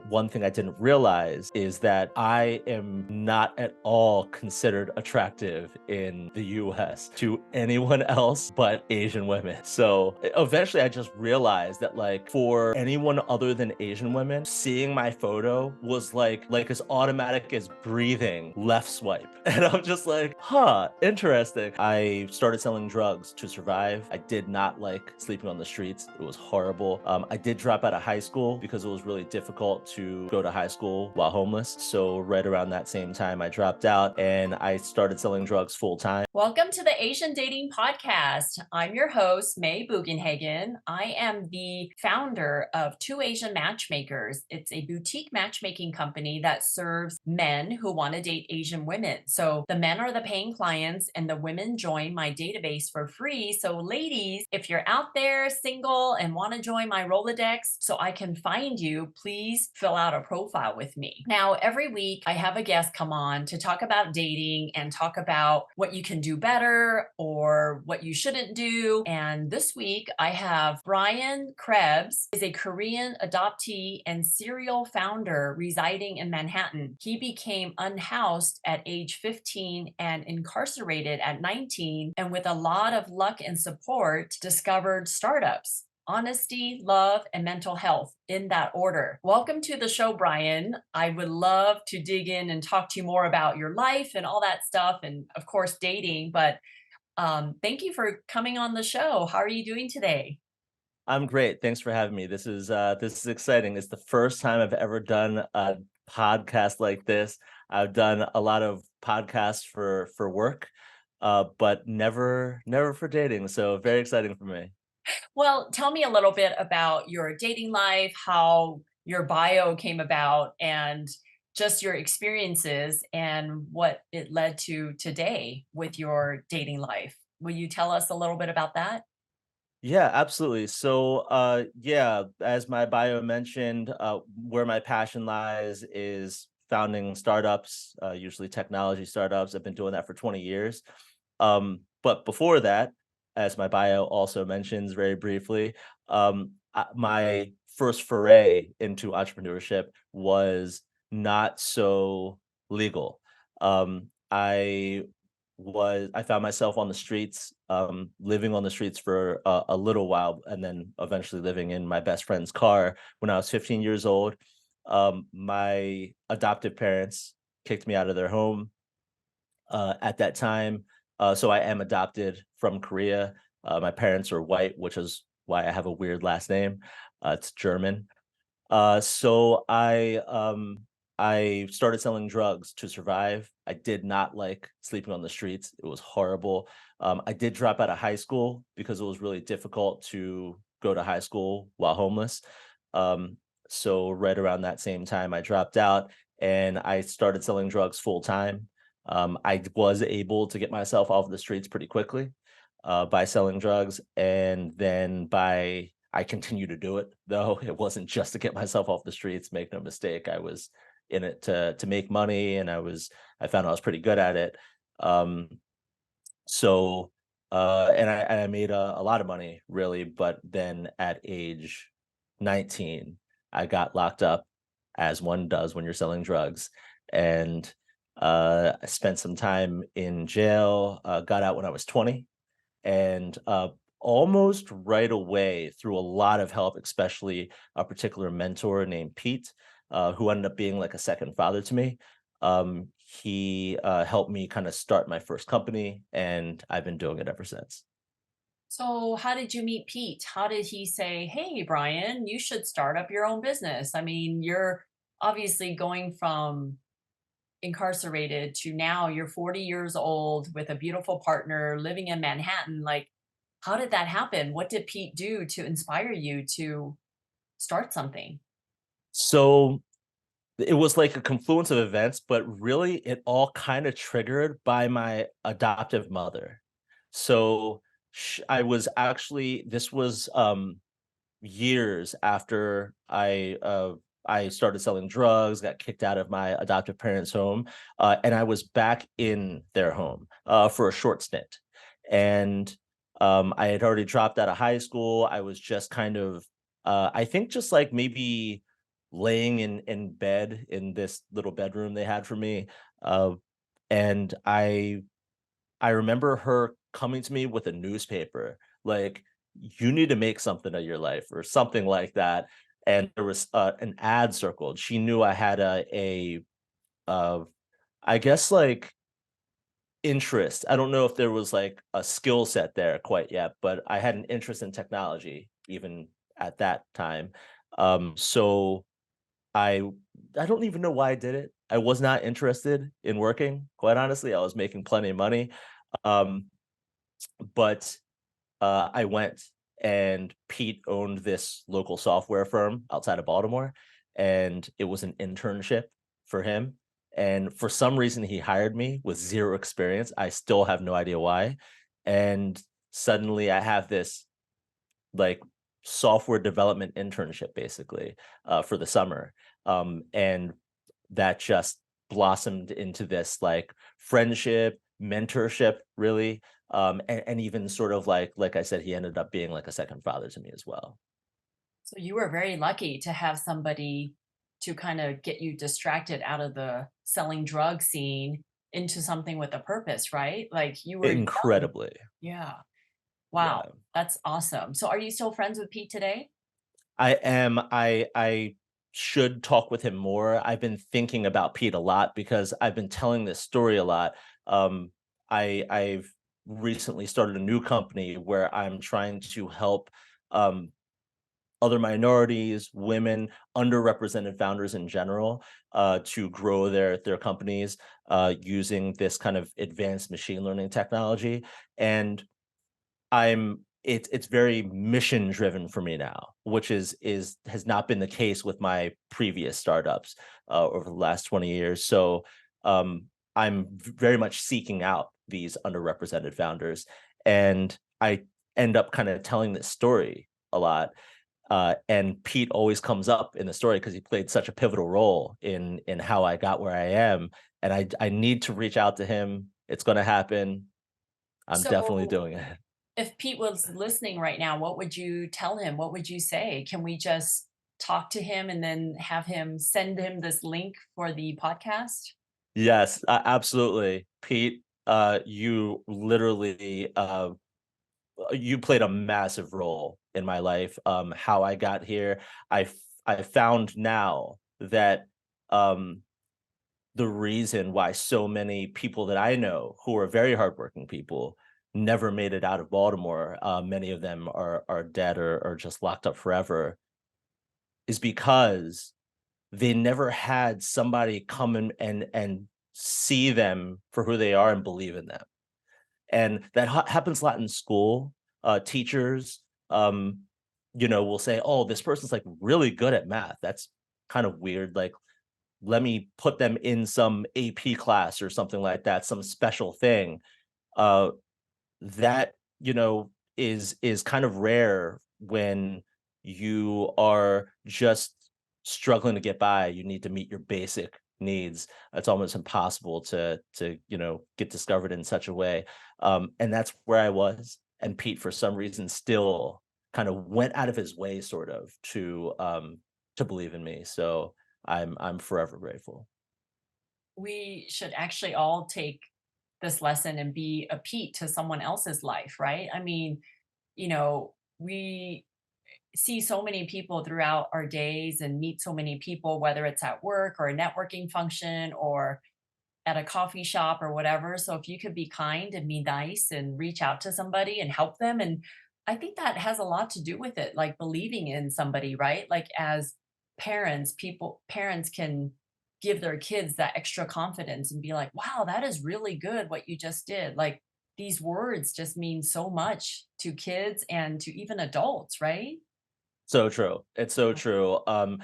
one thing I didn't realize is that I am not at all considered attractive in the US to anyone else but Asian women. So eventually I just realized that like for anyone other than Asian women, seeing my photo was like as automatic as breathing left swipe. And I'm just like, huh, interesting. I started selling drugs to survive. I did not like sleeping on the streets. It was horrible. I did drop out of high school because it was really difficult to go to high school while homeless. So right around that same time, I dropped out and I started selling drugs full time. Welcome to the Asian Dating Podcast. I'm your host, May Bugenhagen. I am the founder of Two Asian Matchmakers. It's a boutique matchmaking company that serves men who want to date Asian women. So the men are the paying clients and the women join my database for free. So ladies, if you're out there single and want to join my Rolodex so I can find you, please fill out a profile with me. Now, every week I have a guest come on to talk about dating and talk about what you can do better or what you shouldn't do. And this week I have Brian Krebs, is a Korean adoptee and serial founder residing in Manhattan. He became unhoused at age 15 and incarcerated at 19, and with a lot of luck and support, discovered startups. Honesty, love, and mental health in that order. Welcome to the show, Brian. I would love to dig in and talk to you more about your life and all that stuff, and of course, dating. But thank you for coming on the show. How are you doing today? I'm great. Thanks for having me. This is exciting. It's the first time I've ever done a podcast like this. I've done a lot of podcasts for work, but never for dating. So very exciting for me. Well, tell me a little bit about your dating life, how your bio came about, and just your experiences and what it led to today with your dating life. Will you tell us a little bit about that? Yeah, absolutely. So, yeah, as my bio mentioned, where my passion lies is founding startups, usually technology startups. I've been doing that for 20 years. But before that, as my bio also mentions very briefly, my first foray into entrepreneurship was not so legal. I found myself on the streets, living on the streets for a little while, and then eventually living in my best friend's car when I was 15 years old. My adoptive parents kicked me out of their home at that time. So I am adopted from Korea. My parents are white, which is why I have a weird last name. It's German. So I started selling drugs to survive. I did not like sleeping on the streets. It was horrible. I did drop out of high school because it was really difficult to go to high school while homeless. Um, so right around that same time, I dropped out and I started selling drugs full time. I was able to get myself off the streets pretty quickly by selling drugs, and then by I continue to do it, though. It wasn't just to get myself off the streets, make no mistake. I was in it to make money, and I found I was pretty good at it. Um, and I made a lot of money, really, but then at age 19, I got locked up, as one does when you're selling drugs, and, I spent some time in jail, got out when I was 20, and almost right away, through a lot of help, especially a particular mentor named Pete, who ended up being like a second father to me. He helped me kind of start my first company, and I've been doing it ever since. So, how did you meet Pete? How did he say, "Hey, Brian, you should start up your own business"? I mean, you're obviously going from incarcerated to now you're 40 years old with a beautiful partner living in Manhattan. Like, how did that happen? What did Pete do to inspire you to start something? So it was like a confluence of events, but really it all kind of triggered by my adoptive mother. So I was actually this was years after I started selling drugs, got kicked out of my adoptive parents' home, and I was back in their home for a short stint. And I had already dropped out of high school. I was just kind of, I think, just like maybe laying in bed in this little bedroom they had for me, uh, and I remember her coming to me with a newspaper, like, "You need to make something of your life," or something like that, and there was, an ad circled. She knew I had uh, I guess, like, interest. I don't know if there was, like, a skill set there quite yet, but I had an interest in technology even at that time. So I I don't even know why I did it. I was not interested in working, quite honestly. I was making plenty of money. Um, but I went, and Pete owned this local software firm outside of Baltimore, and it was an internship for him. And for some reason, he hired me with zero experience. I still have no idea why. And suddenly, I have this like software development internship basically for the summer. And that just blossomed into this like friendship, mentorship, really. And even sort of like I said, he ended up being like a second father to me as well. So you were very lucky to have somebody to kind of get you distracted out of the selling drug scene into something with a purpose, right? Like you were young. Incredibly. Yeah. Wow. Yeah. That's awesome. So are you still friends with Pete today? I am. I should talk with him more. I've been thinking about Pete a lot because I've been telling this story a lot. Um, I've recently started a new company where I'm trying to help um, other minorities, women, underrepresented founders in general, to grow their companies using this kind of advanced machine learning technology. And it's very mission driven for me now, which is has not been the case with my previous startups over the last 20 years. So um, I'm very much seeking out these underrepresented founders, and I end up kind of telling this story a lot. And Pete always comes up in the story because he played such a pivotal role in how I got where I am. And I need to reach out to him. It's going to happen. I'm definitely So doing it. if Pete was listening right now, what would you tell him? What would you say? Can we just talk to him and then have him send him this link for the podcast? Yes, absolutely. Pete, you literally, you played a massive role in my life. How I got here, I found now that um, the reason why so many people that I know who are very hardworking people never made it out of Baltimore, many of them are dead or just locked up forever, is because they never had somebody come and see them for who they are and believe in them. And that happens a lot in school. Teachers, um, will say, "Oh, this person's like really good at math. That's kind of weird. Like, let me put them in some AP class or something like that, some special thing." Uh, that is kind of rare when you are just struggling to get by. You need to meet your basic needs. It's almost impossible to get discovered in such a way. And that's where I was. And Pete, for some reason, still kind of went out of his way, sort of, to believe in me. So I'm forever grateful. We should actually all take this lesson and be a Pete to someone else's life, right? I mean, we see so many people throughout our days and meet so many people, whether it's at work or a networking function or at a coffee shop or whatever. So if you could be kind and be nice and reach out to somebody and help them. And I think that has a lot to do with it, like believing in somebody, right? Like as parents can give their kids that extra confidence and be like, wow, that is really good what you just did. Like these words just mean so much to kids and to even adults, right? So true. It's so true. And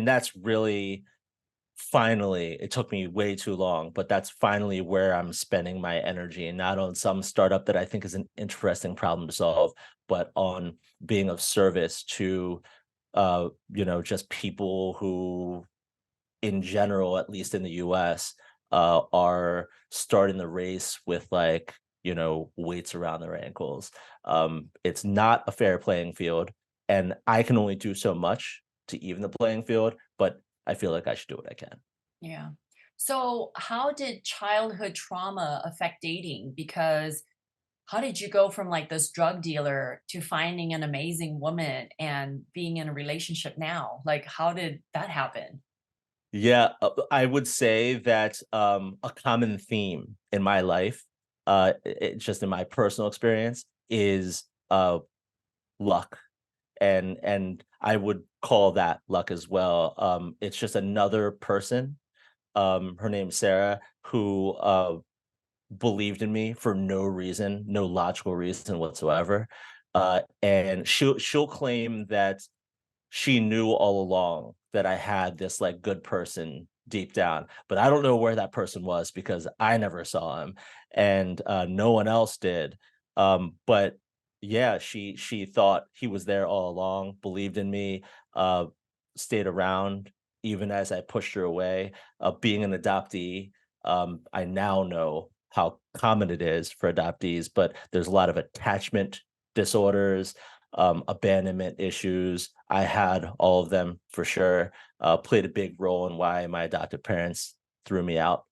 that's really finally, it took me way too long, but that's finally where I'm spending my energy, and not on some startup that I think is an interesting problem to solve, but on being of service to just people who in general, at least in the US, are starting the race with like, weights around their ankles. It's not a fair playing field, and I can only do so much. to even the playing field, but I feel like I should do what I can. Yeah. So, how did childhood trauma affect dating? Because how did you go from like this drug dealer to finding an amazing woman and being in a relationship now? Like, how did that happen? Yeah, I would say that a common theme in my life, just in my personal experience, is luck, and I would call that luck as well. It's just another person. Her name's Sarah, who believed in me for no reason, no logical reason whatsoever. And she'll claim that she knew all along that I had this like good person deep down, but I don't know where that person was because I never saw him, and no one else did. But yeah, she thought he was there all along, believed in me, uh, stayed around even as I pushed her away. Being an adoptee, I now know how common it is for adoptees, but there's a lot of attachment disorders, abandonment issues. I had all of them for sure. Played a big role in why my adoptive parents threw me out.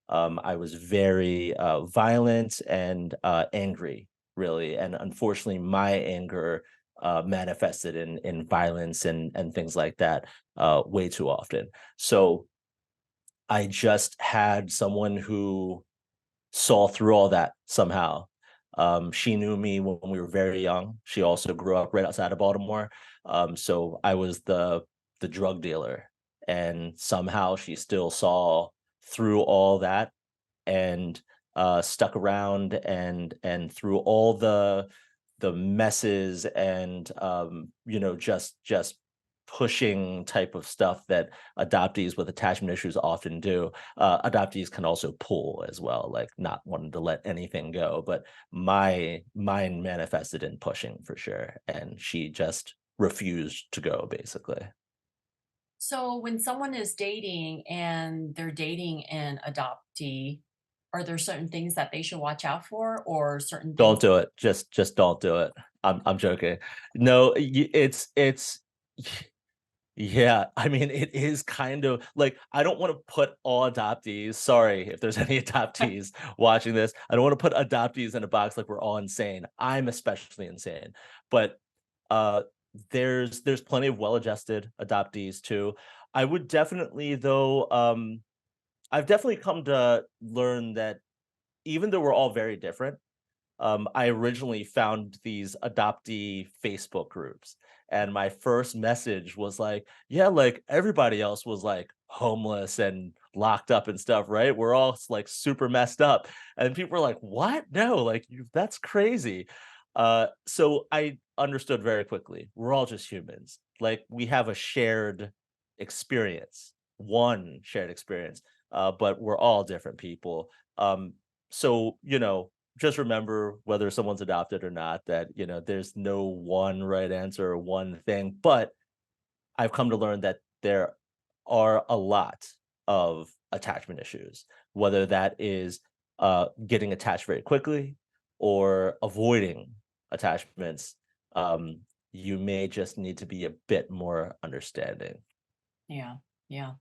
I was very violent and angry, really, and unfortunately, my anger manifested in violence and things like that way too often. So I just had someone who saw through all that somehow. She knew me when we were very young. She also grew up right outside of Baltimore. So I was the drug dealer, and somehow she still saw through all that and stuck around and through all the messes and just pushing type of stuff that adoptees with attachment issues often do. Adoptees can also pull as well, like not wanting to let anything go, but my mine manifested in pushing for sure, and she just refused to go basically. So, when someone is dating and they're dating an adoptee, are there certain things that they should watch out for, or certain things? Don't do it. Just don't do it. I'm joking. No, it's yeah, I mean, it is kind of like I don't want to put all adoptees, sorry if there's any adoptees watching this. I don't want to put adoptees in a box like we're all insane. I'm especially insane. But uh there's plenty of well-adjusted adoptees too. I would definitely though I've definitely come to learn that even though we're all very different, I originally found these adoptee Facebook groups, and my first message was like, "Yeah, like everybody else was like homeless and locked up and stuff, right? We're all like super messed up." And people were like, "What? No, like that's crazy." So I understood very quickly. We're all just humans. Like we have a shared experience, one shared experience, but we're all different people. So just remember whether someone's adopted or not that there's no one right answer or one thing, but I've come to learn that there are a lot of attachment issues, whether that is getting attached very quickly or avoiding attachments. um, you may just need to be a bit more understanding. Yeah, yeah.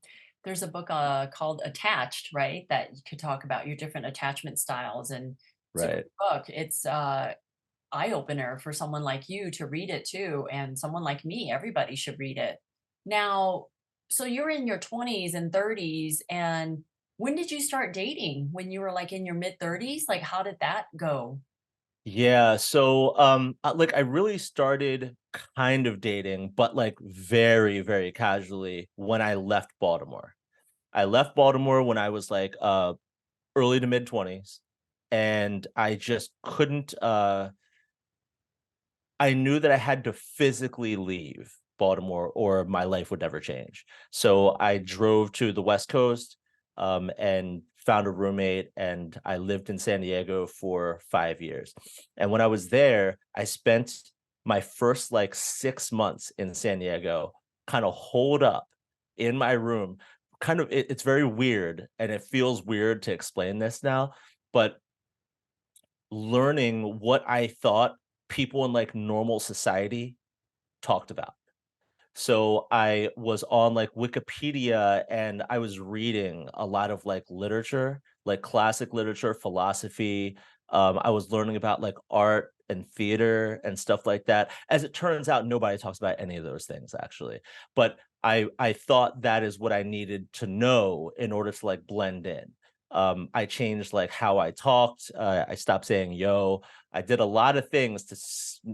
There's a book called Attached, right? That you could talk about your different attachment styles, and it's a great Right. book. It's eye opener for someone like you to read it too, and someone like me. Everybody should read it. Now, so you're in your 20s and 30s, and when did you start dating? When you were like in your mid 30s? Like, how did that go? Yeah, so like I really started kind of dating, but like very, very casually when I left Baltimore. I left Baltimore when I was like early to mid 20s, and I just couldn't I knew that I had to physically leave Baltimore or my life would never change. So I drove to the West Coast, and found a roommate, and I lived in San Diego for 5 years. And when I was there, I spent my first like 6 months in San Diego, kind of holed up in my room. It's very weird, and it feels weird to explain this now, but learning what I thought people in like normal society talked about. So I was on like Wikipedia and I was reading a lot of like literature, like classic literature, philosophy. I was learning about like art and theater and stuff like that. As it turns out, nobody talks about any of those things actually. But I thought that is what I needed to know in order to like blend in. I changed like how I talked. I stopped saying yo. I did a lot of things to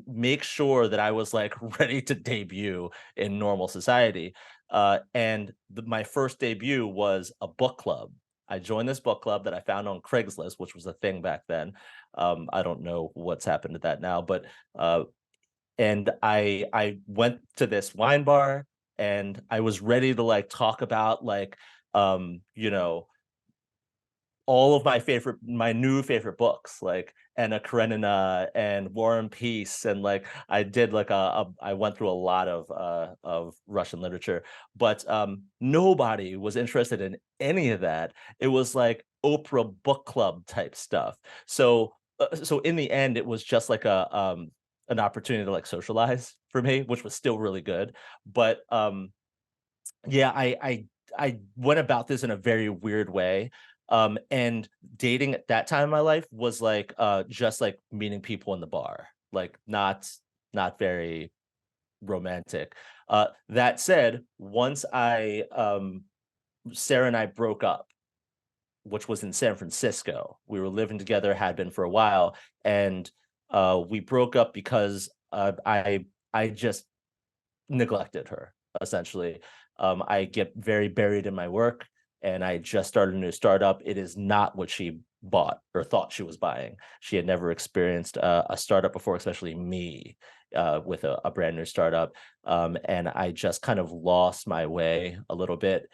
make sure that I was like ready to debut in normal society. My first debut was a book club. I joined this book club that I found on Craigslist, which was a thing back then. I don't know what's happened to that now, but and I went to this wine bar and I was ready to like talk about like you know all of my new favorite books, like Anna Karenina and War and Peace, and like I did like I went through a lot of Russian literature, but nobody was interested in any of that. It was like Oprah book club type stuff. So in the end, it was just like a an opportunity to like socialize for me, which was still really good. But yeah, I went about this in a very weird way. And dating at that time in my life was like just like meeting people in the bar, like not very romantic. That said, once I Sarah and I broke up, which was in San Francisco. We were living together, had been for a while, and we broke up because I just neglected her essentially. I get very buried in my work and I just started a new startup. It is not what she bought or thought she was buying. She had never experienced a startup before, especially me with a brand new startup. And I just kind of lost my way a little bit.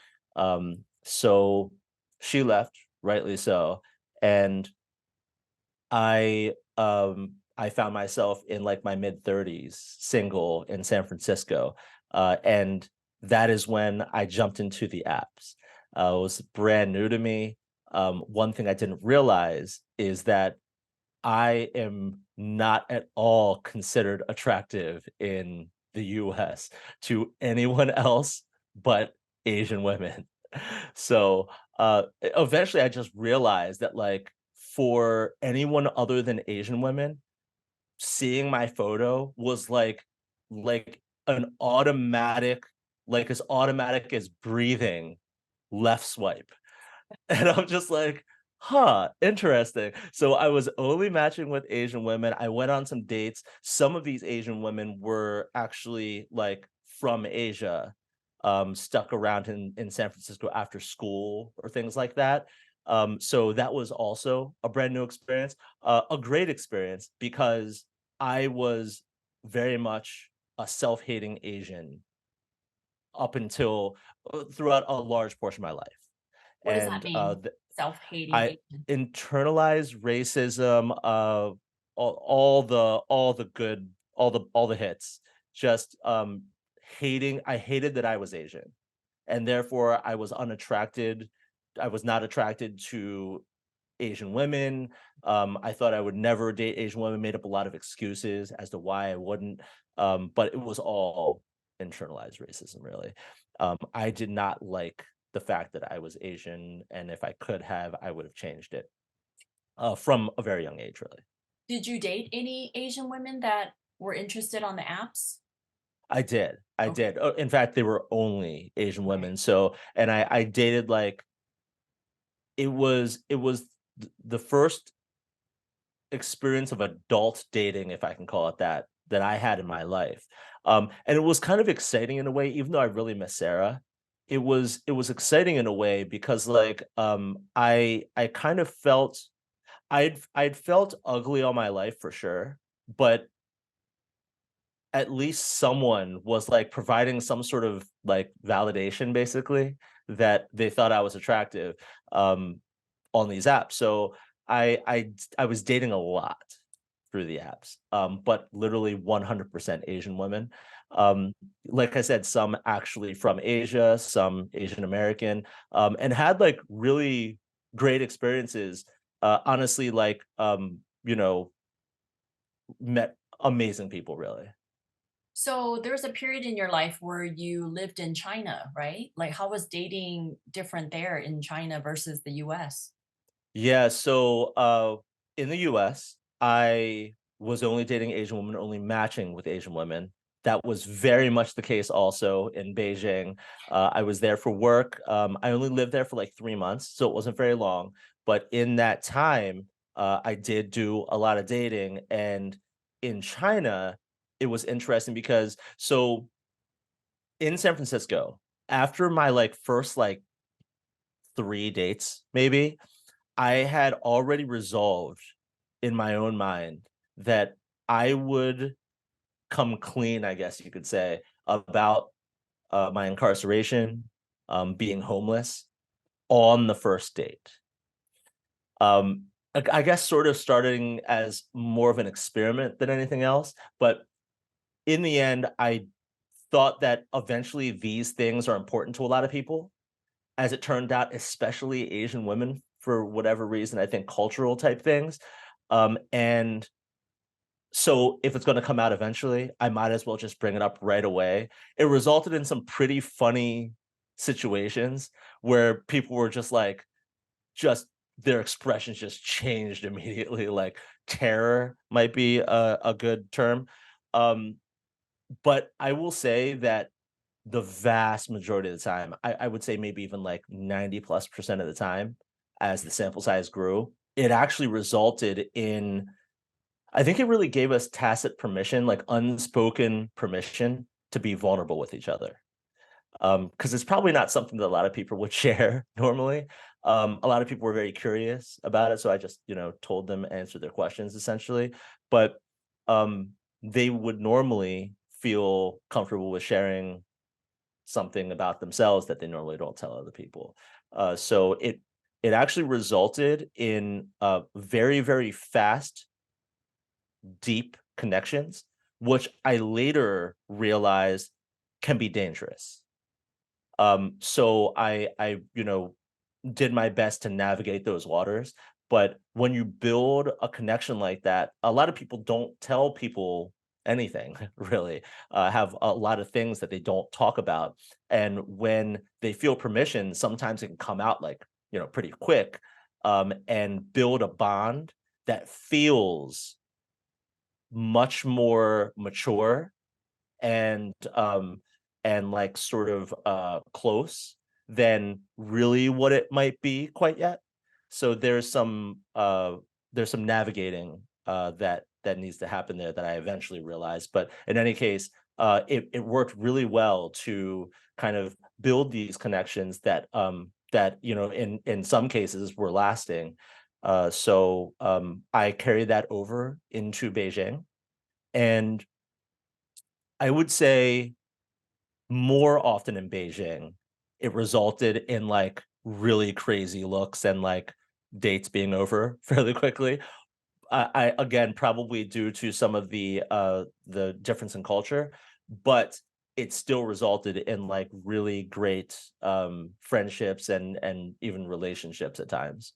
So she left, rightly so. And I found myself in like my mid 30s, single in San Francisco. And that is when I jumped into the apps. It was brand new to me. One thing I didn't realize is that I am not at all considered attractive in the US to anyone else but Asian women. So eventually I just realized that like for anyone other than Asian women, seeing my photo was like an automatic, like as automatic as breathing left swipe. And I'm just like, huh, interesting. So I was only matching with Asian women. I went on some dates. Some of these Asian women were actually like from Asia, stuck around in San Francisco after school or things like that. So that was also a brand new experience, a great experience because I was very much a self-hating Asian up until throughout a large portion of my life. What does that And mean? Self-hating I Asian. internalized racism, all the good, all the hits. Just I hated that I was Asian, and therefore I was unattracted. I was not attracted to Asian women. I thought I would never date Asian women. Made up a lot of excuses as to why I wouldn't. But it was all internalized racism, really. I did not like the fact that I was Asian, and if I could have, I would have changed it from a very young age, really. Did you date any Asian women that were interested on the apps? I did, I Okay, did. In fact, they were only Asian right. women. So, and I dated like it was the first experience of adult dating, if I can call it that, that I had in my life. And it was kind of exciting in a way, even though I really miss Sarah. It was exciting in a way because like I kind of felt I'd felt ugly all my life for sure, but at least someone was like providing some sort of like validation basically that they thought I was attractive um on these apps. So I was dating a lot through the apps, but literally 100% Asian women. Like I said, some actually from Asia, some Asian American, and had like really great experiences. Honestly, met amazing people, really. So there's a period in your life where you lived in China, right? Like, how was dating different there in China versus the US? Yeah, so in the US, I was only dating Asian women, only matching with Asian women. That was very much the case also in Beijing. I was there for work. I only lived there for like 3 months, so it wasn't very long. But in that time, I did do a lot of dating. And in China, it was interesting because in San Francisco, after my like first like 3 dates, maybe, I had already resolved in my own mind that I would come clean, I guess you could say, about my incarceration, being homeless on the first date. I guess sort of starting as more of an experiment than anything else. But in the end, I thought that eventually these things are important to a lot of people. As it turned out, especially Asian women, for whatever reason, I think cultural type things. And so if it's going to come out eventually, I might as well just bring it up right away. It resulted in some pretty funny situations where people were just like, just their expressions just changed immediately. Like terror might be a good term. Um, but I will say that the vast majority of the time, I would say maybe even like 90+% of the time, as the sample size grew, it actually resulted in, I think it really gave us tacit permission, like unspoken permission to be vulnerable with each other. Because it's probably not something that a lot of people would share normally. A lot of people were very curious about it, so I just, told them, answered their questions essentially. But um, they would normally feel comfortable with sharing something about themselves that they normally don't tell other people. So it actually resulted in very, very fast, deep connections, which I later realized can be dangerous. So I did my best to navigate those waters. But when you build a connection like that, a lot of people don't tell people anything really, have a lot of things that they don't talk about. And when they feel permission, sometimes it can come out like, pretty quick, and build a bond that feels much more mature and like sort of close than really what it might be quite yet. So there's some navigating that needs to happen there that I eventually realized. But in any case, it worked really well to kind of build these connections that in some cases were lasting. I carried that over into Beijing, and I would say more often in Beijing, it resulted in like really crazy looks and like dates being over fairly quickly. I again probably due to some of the difference in culture, but it still resulted in like really great friendships and even relationships at times.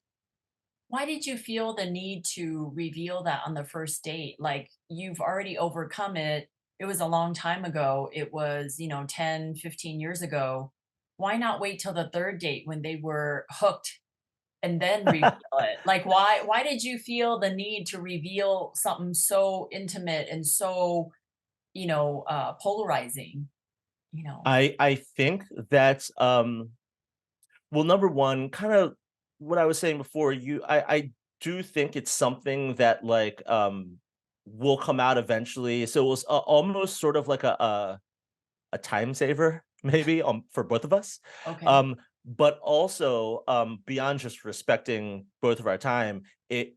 Why did you feel the need to reveal that on the first date? Like, you've already overcome it. It was a long time ago. It was, 10, 15 years ago. Why not wait till the third date when they were hooked and then reveal it? Like, why did you feel the need to reveal something so intimate and so, polarizing, you know? I think that well, number one, kind of what I was saying before, I do think it's something that like will come out eventually. So it was almost sort of like a time saver, maybe, for both of us. Okay. But also, beyond just respecting both of our time, it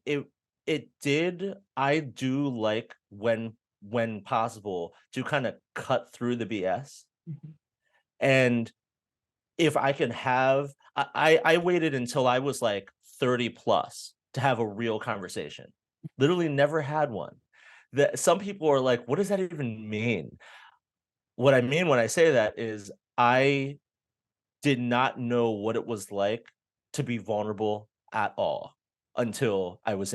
did. I do like when possible to kind of cut through the BS. Mhm. And if I can have, I waited until I was like 30 plus to have a real conversation. Literally never had one. That some people are like, what does that even mean? What I mean when I say that is I did not know what it was like to be vulnerable at all until I was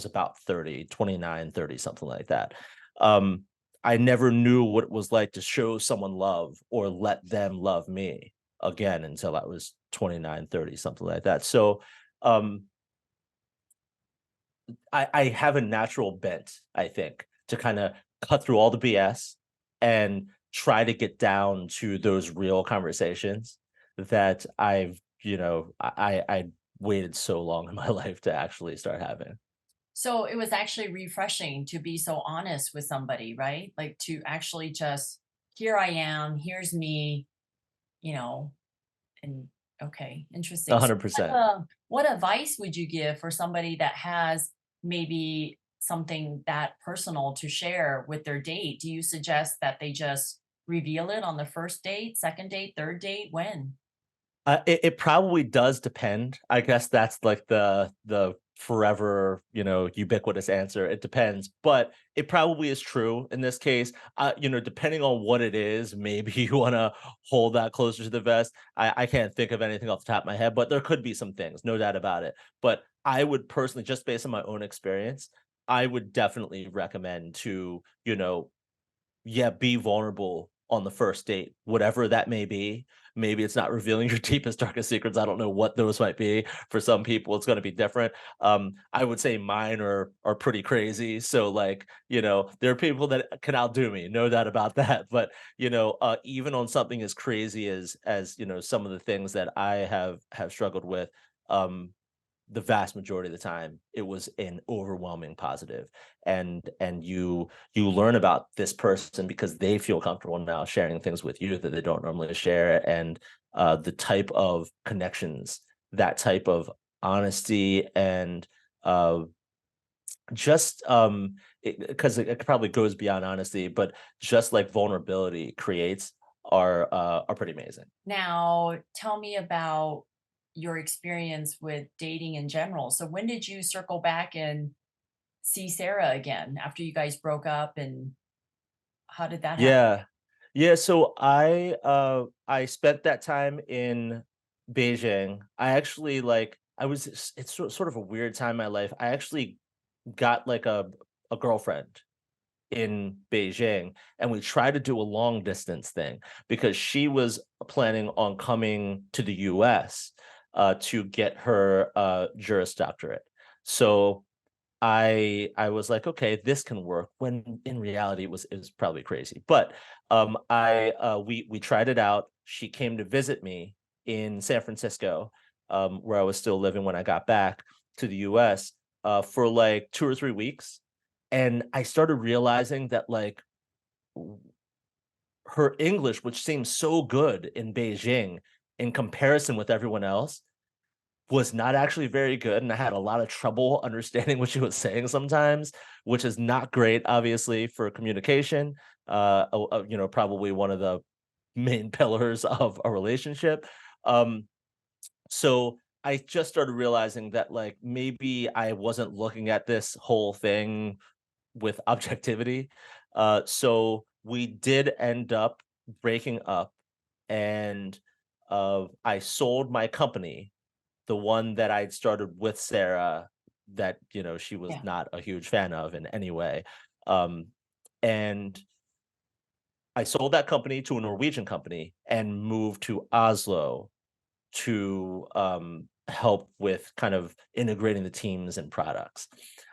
about 30, 29, 30, something like that. Um, I never knew what it was like to show someone love or let them love me again until I was 29, 30, something like that. So um, I have a natural bent, I think, to kind of cut through all the BS and try to get down to those real conversations that I waited so long in my life to actually start having. So it was actually refreshing to be so honest with somebody, right? Like to actually just, here I am, here's me, you know, and okay, interesting. So 100%. what advice would you give for somebody that has maybe something that personal to share with their date? Do you suggest that they just reveal it on the first date, second date, third date? When? It probably does depend. I guess that's like the forever, ubiquitous answer. It depends, but it probably is true in this case. Depending on what it is, maybe you want to hold that closer to the vest. I can't think of anything off the top of my head, but there could be some things, no doubt about it. But I would personally, just based on my own experience, I would definitely recommend to, yeah, be vulnerable on the first date, whatever that may be. Maybe it's not revealing your deepest, darkest secrets. I don't know what those might be. For some people, it's going to be different. I would say mine are pretty crazy. So, like, there are people that can outdo me, no doubt about that. But even on something as crazy as some of the things that I have struggled with, um, the vast majority of the time it was an overwhelming positive, and you learn about this person because they feel comfortable now sharing things with you that they don't normally share, and the type of connections, that type of honesty, and uh just because it probably goes beyond honesty, but just like vulnerability creates are pretty amazing. Now, tell me about your experience with dating in general. So when did you circle back and see Sarah again after you guys broke up, and how did that happen? Yeah. Yeah, so I spent that time in Beijing. I actually I was it's sort of a weird time in my life. I actually got like a girlfriend in Beijing, and we tried to do a long distance thing because she was planning on coming to the US to get her Juris Doctorate. So I was like, okay, this can work. When in reality, it was probably crazy. But I we tried it out. She came to visit me in San Francisco, where I was still living when I got back to the U.S. For like 2 or 3 weeks, and I started realizing that like her English, which seems so good in Beijing in comparison with everyone else, was not actually very good, and I had a lot of trouble understanding what she was saying sometimes, which is not great, obviously, for communication. Probably one of the main pillars of a relationship. Um, so I just started realizing that like maybe I wasn't looking at this whole thing with objectivity. So we did end up breaking up, and I sold my company, the one that I'd started with Sarah, that, she was Yeah. not a huge fan of in any way. Um, and I sold that company to a Norwegian company and moved to Oslo to help with kind of integrating the teams and products.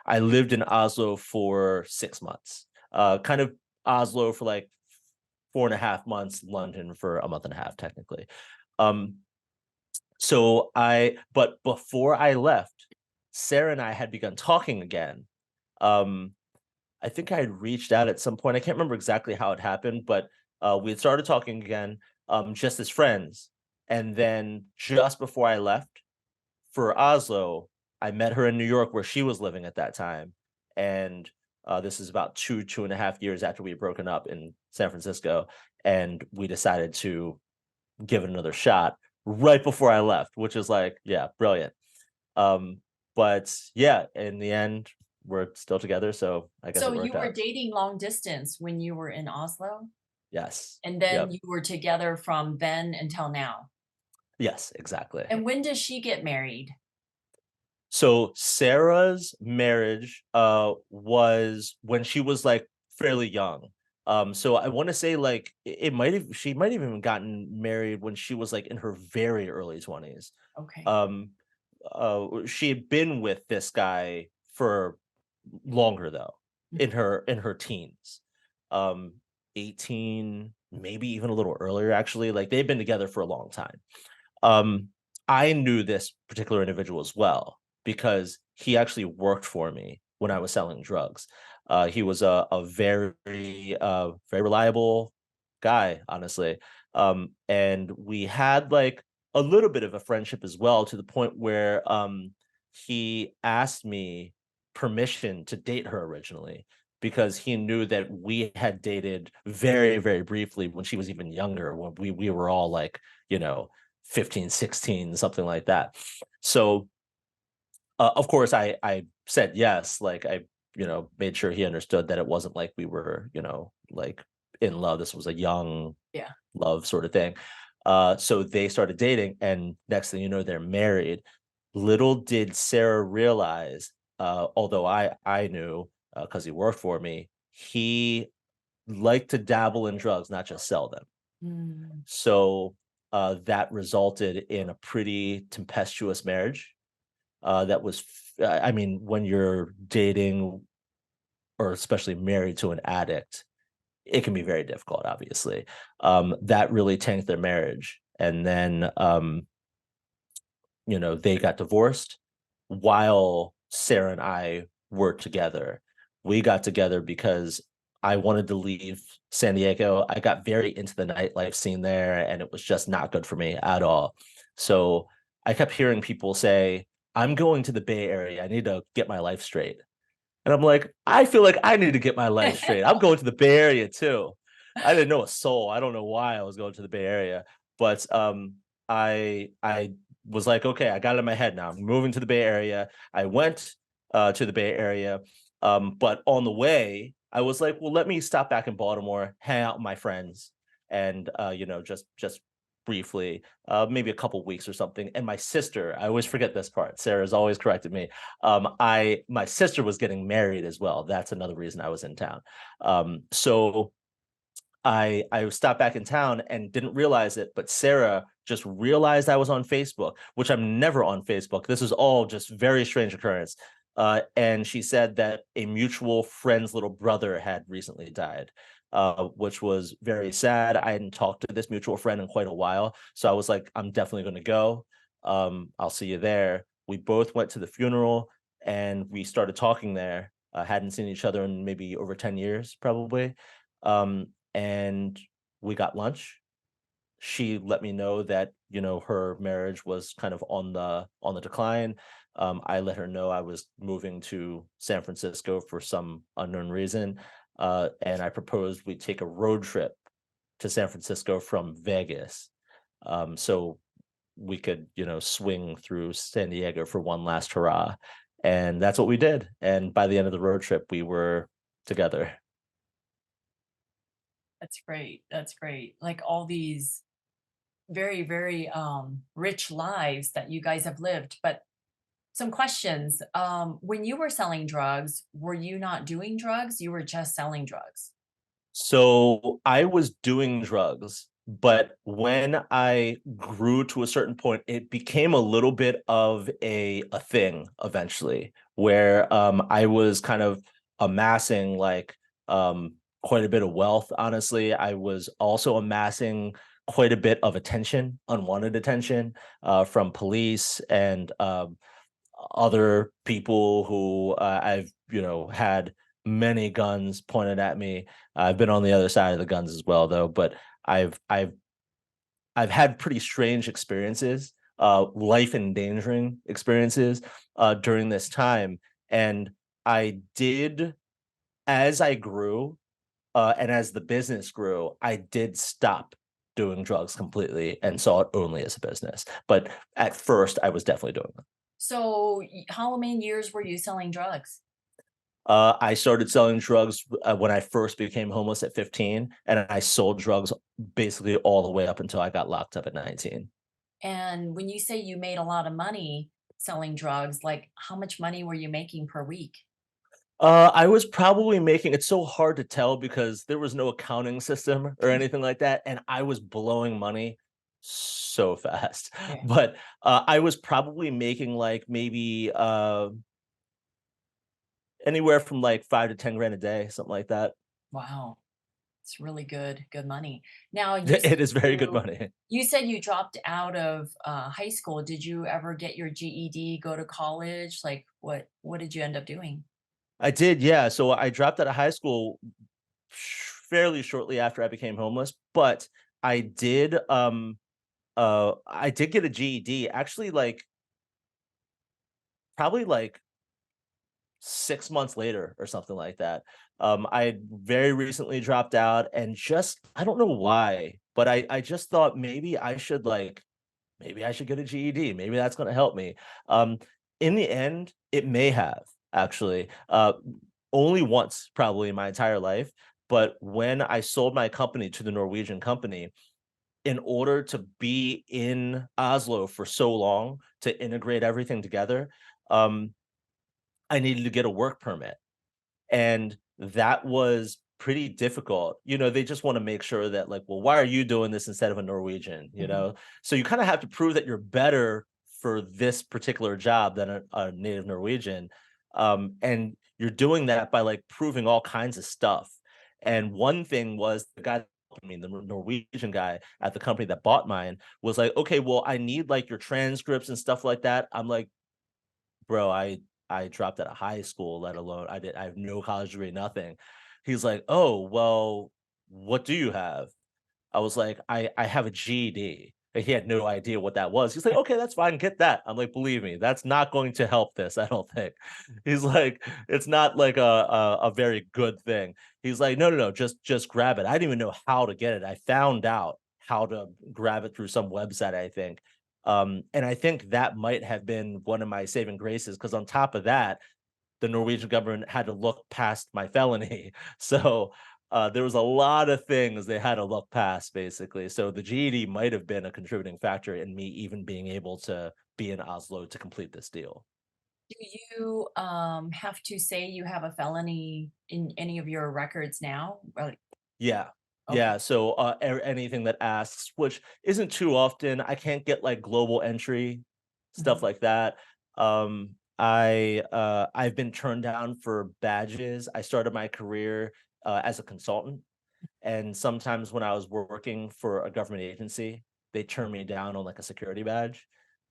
I lived in Oslo for 6 months, kind of Oslo for like 4.5 months, London for a month and a half, technically. Um, but before I left, Sarah and I had begun talking again. Um, I think I had reached out at some point. I can't remember exactly how it happened, but we had started talking again, just as friends. And then just before I left for Oslo, I met her in New York where she was living at that time. And this is about 2.5 years after we had broken up in San Francisco. And we decided to give it another shot right before I left, which is like, yeah, brilliant. Um, but yeah, in the end, we're still together, so I guess So it you worked were out. dating long distance when you were in Oslo, Yes. and then Yep. you were together from then until now. Yes, exactly. And when does she get married? So Sarah's marriage was when she was like fairly young. So I want to say like it might have she might have even gotten married when she was like in her very early 20s. Okay. Um, she had been with this guy for longer though, Mhm. in her teens. Um, 18, maybe even a little earlier actually. Like they've been together for a long time. Um, I knew this particular individual as well because he actually worked for me when I was selling drugs. He was a very very reliable guy, honestly. And we had like a little bit of a friendship as well, to the point where he asked me permission to date her originally because he knew that we had dated very very briefly when she was even younger, when we were all like, you know, 15, 16, something like that. So, of course, I said yes. Like I, you know, made sure he understood that it wasn't like we were, you know, like in love. This was a young Yeah. love sort of thing. So they started dating, and next thing you know, they're married. Little did Sarah realize, although I knew because he worked for me, he liked to dabble in drugs, not just sell them. Mm. So that resulted in a pretty tempestuous marriage. That was, I mean, when you're dating or especially married to an addict, it can be very difficult, obviously. That really tanked their marriage. And then, you know, they got divorced while Sarah and I were together. We got together because I wanted to leave San Diego. I got very into the nightlife scene there, and it was just not good for me at all. So I kept hearing people say, I'm going to the Bay Area. I need to get my life straight. And I'm like, I feel like I need to get my life straight. I'm going to the Bay Area too. I didn't know a soul. I don't know why I was going to the Bay Area, but I was like, okay, I got it in my head now. I'm moving to the Bay Area. I went to the Bay Area, but on the way, I was like, well, let me stop back in Baltimore, hang out with my friends, and you know, just briefly, maybe a couple weeks or something. And my sister, I always forget this part. Sarah's always corrected me. I My sister was getting married as well. That's another reason I was in town. So I stopped back in town and didn't realize it, but Sarah just realized I was on Facebook, which I'm never on Facebook. This is all just very strange occurrence. And she said that a mutual friend's little brother had recently died, which was very sad. I hadn't talked to this mutual friend in quite a while, so I was like, I'm definitely going to go. I'll see you there. We both went to the funeral and we started talking there. Hadn't seen each other in maybe over 10 years, probably. Um, and we got lunch. She let me know that, you know, her marriage was kind of on the decline. I let her know I was moving to San Francisco for some unknown reason, and I proposed we take a road trip to San Francisco from Vegas, so we could, you know, swing through San Diego for one last hurrah. And that's what we did. And by the end of the road trip, we were together. That's great. That's great. Like all these very, very rich lives that you guys have lived. But some questions. When you were selling drugs, were you not doing drugs? You were just selling drugs. So I was doing drugs, but when I grew to a certain point, it became a little bit of a thing eventually, where I was kind of amassing like quite a bit of wealth. Honestly, I was also amassing quite a bit of attention, unwanted attention, from police and other people who I've, you know, had many guns pointed at me. I've been on the other side of the guns as well, though. But I've I've I've had pretty strange experiences, life endangering experiences during this time, and I did, as I grew and as the business grew, I did stop doing drugs completely and saw it only as a business. But at first, I was definitely doing them. So, how many years were you selling drugs? I started selling drugs when I first became homeless at 15, and I sold drugs basically all the way up until I got locked up at 19. And when you say you made a lot of money selling drugs, like how much money were you making per week? I was probably making it's so hard to tell because there was no accounting system or anything like that, and I was blowing money so fast. Yeah. But I was probably making like maybe anywhere from like 5 to 10 grand a day, something like that. Wow. It's really good money. Now It is very good money. you said you dropped out of, high school. Did you ever get your GED, go to college? Like, what did you end up doing? I did, yeah. So I dropped out of high school fairly shortly after I became homeless, but I did I did get a GED actually like probably like 6 months later or something like that. I had very recently dropped out and just I don't know why, but I just thought maybe I should get a GED. Maybe that's going to help me. Um, in the end, it may have actually only once probably in my entire life. But when I sold my company to the Norwegian company, in order to be in Oslo for so long to integrate everything together, um, I needed to get a work permit. And that was pretty difficult. They just wanna make sure that, like, "Well, why are you doing this instead of a Norwegian?" You Mhm, know? So you kinda have to prove that you're better for this particular job than a native Norwegian, and you're doing that by, like, proving all kinds of stuff. And one thing was the Norwegian guy at the company that bought mine was like, "Okay, well, I need, like, your transcripts and stuff like that." I'm like, "Bro, I dropped out of high school, let alone I have no college degree, nothing." He's like, "Oh, well, what do you have?" I was like, "I have a GED." And he had no idea what that was. He's like, "Okay, that's fine, get that." I'm like, "Believe me, that's not going to help this, I don't think." He's like, "It's not like a very good thing." He's like, "No, no, no, just grab it." I didn't even know how to get it. I found out how to grab it through some website, I think. And I think that might have been one of my saving graces because on top of that, the Norwegian government had to look past my felony. So there was a lot of things they had to look past, basically. So the GED might have been a contributing factor in me even being able to be in Oslo to complete this deal. Do you, have to say you have a felony in any of your records now? Like, Yeah. okay. Yeah, so, anything that asks, which isn't too often, I can't get, like, global entry, stuff Mhm. like that. I've been turned down for badges. I started my career, as a consultant, and sometimes when I was working for a government agency, they turned me down on, like, a security badge.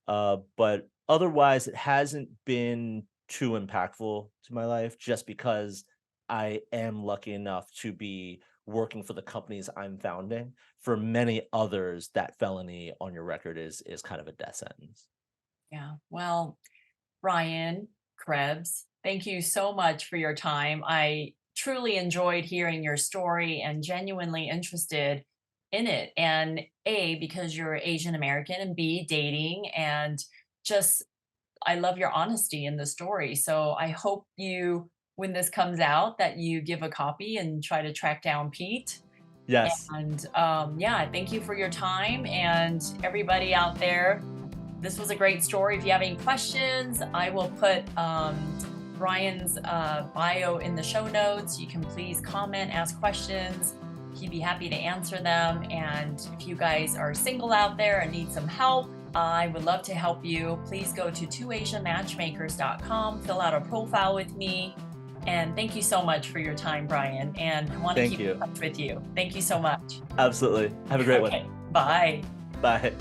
But otherwise, it hasn't been too impactful to my life just because I am lucky enough to be working for the companies I'm founding. For many others, that felony on your record is kind of a death sentence. Yeah. Well, Brian Krebs, thank you so much for your time. I truly enjoyed hearing your story and genuinely interested in it. And A, because you're Asian American, and B, dating, and just I love your honesty in the story. So I hope you, when this comes out, that you give a copy and try to track down Pete. Yes. And yeah, thank you for your time. And everybody out there, this was a great story. If you have any questions, I will put Brian's bio in the show notes. You can please comment, ask questions. He'd be happy to answer them. And if you guys are single out there and need some help, I would love to help you. Please go to twoasianmatchmakers.com, fill out a profile with me. And thank you so much for your time, Brian. And I want to Thank keep in you. touch with you. Thank you so much. Absolutely. Have a great one. Okay, bye. Bye.